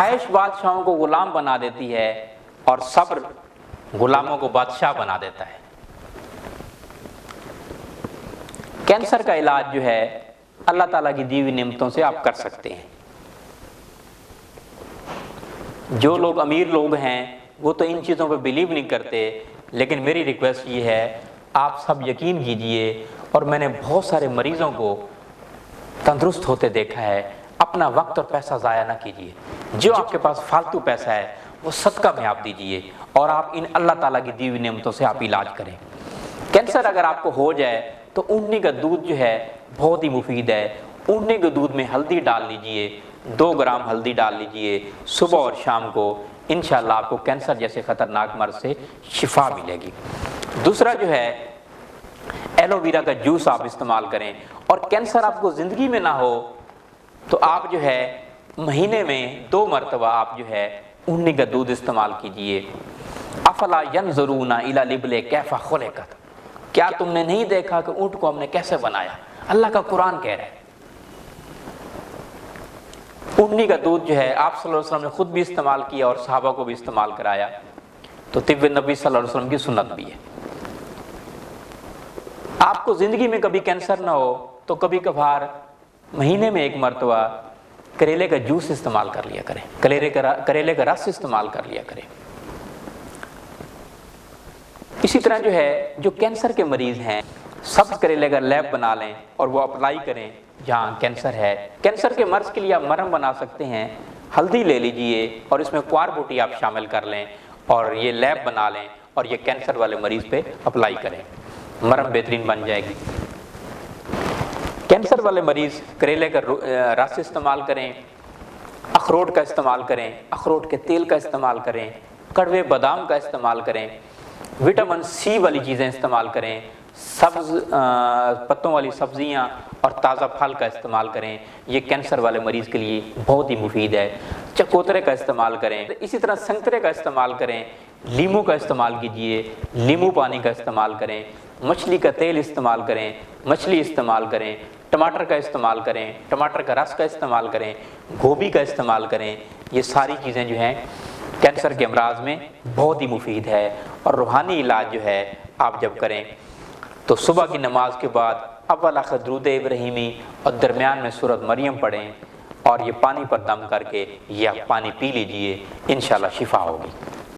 خواہش بادشاہوں کو غلام بنا دیتی ہے اور صبر غلاموں کو بادشاہ بنا دیتا ہے۔ کینسر کا علاج جو ہے اللہ تعالیٰ کی دی ہوئی نعمتوں سے آپ کر سکتے ہیں۔ جو لوگ امیر لوگ ہیں وہ تو ان چیزوں پہ بلیو نہیں کرتے، لیکن میری ریکویسٹ یہ ہے آپ سب یقین کیجئے، اور میں نے بہت سارے مریضوں کو تندرست ہوتے دیکھا ہے، اپنا وقت اور پیسہ ضائع نہ کیجئے۔ جو آپ کے پاس فالتو پیسہ ہے وہ صدقہ میں آپ دیجئے، اور آپ ان اللہ تعالیٰ کی دی ہوئی نعمتوں سے آپ علاج کریں۔ کینسر اگر آپ کو ہو جائے تو اونٹنی کا دودھ جو ہے بہت ہی مفید ہے۔ اونٹنی کے دودھ میں ہلدی ڈال لیجئے، 2 گرام ہلدی ڈال لیجئے صبح اور شام کو، انشاءاللہ آپ کو کینسر جیسے خطرناک مرض سے شفا ملے گی۔ دوسرا جو ہے ایلو ویرا کا جوس آپ استعمال کریں، اور کینسر آپ کو زندگی میں نہ ہو تو آپ جو ہے مہینے میں 2 مرتبہ آپ جو ہے اونٹنی کا دودھ استعمال کیجئے۔ افلا ینظرون الی الابل کیف خلقت، کیا تم نے نہیں دیکھا کہ اونٹ کو ہم نے کیسے بنایا؟ اللہ کا قرآن کہہ رہا ہے۔ اونٹنی کا دودھ جو ہے آپ صلی اللہ علیہ وسلم نے خود بھی استعمال کیا اور صحابہ کو بھی استعمال کرایا، تو طب نبی صلی اللہ علیہ وسلم کی سنت بھی ہے۔ آپ کو زندگی میں کبھی کینسر نہ ہو تو کبھی کبھار مہینے میں 1 مرتبہ کریلے کا جوس استعمال کر لیا کریں، کریلے کا رس استعمال کر لیا کریں۔ اسی طرح جو ہے جو کینسر کے مریض ہیں سبز کریلے کا لیپ بنا لیں اور وہ اپلائی کریں جہاں کینسر ہے۔ کینسر کے مرض کے لیے آپ مرہم بنا سکتے ہیں، ہلدی لے لیجئے اور اس میں کوار بوٹی آپ شامل کر لیں اور یہ لیپ بنا لیں اور یہ کینسر والے مریض پہ اپلائی کریں، مرہم بہترین بن جائے گی۔ کینسر والے مریض کریلے کا رس استعمال کریں، اخروٹ کا استعمال کریں، اخروٹ کے تیل کا استعمال کریں، کڑوے بادام کا استعمال کریں، وٹامن سی والی چیزیں استعمال کریں، سبز پتوں والی سبزیاں اور تازہ پھل کا استعمال کریں، یہ کینسر والے مریض کے لیے بہت ہی مفید ہے۔ چکوترے کا استعمال کریں، اسی طرح سنترے کا استعمال کریں، لیمو کا استعمال کیجئے، لیمو پانی کا استعمال کریں، مچھلی کا تیل استعمال کریں، مچھلی استعمال کریں، ٹماٹر کا استعمال کریں، ٹماٹر کا رس کا استعمال کریں، گوبھی کا استعمال کریں۔ یہ ساری چیزیں جو ہیں کینسر کے امراض میں بہت ہی مفید ہے، اور روحانی علاج جو ہے آپ جب کریں تو صبح کی نماز کے بعد اول آخر درود ابراہیمی اور درمیان میں سورۃ مریم پڑھیں، اور یہ پانی پر دم کر کے یہ آپ پانی پی لیجئے، انشاءاللہ شفا ہوگی۔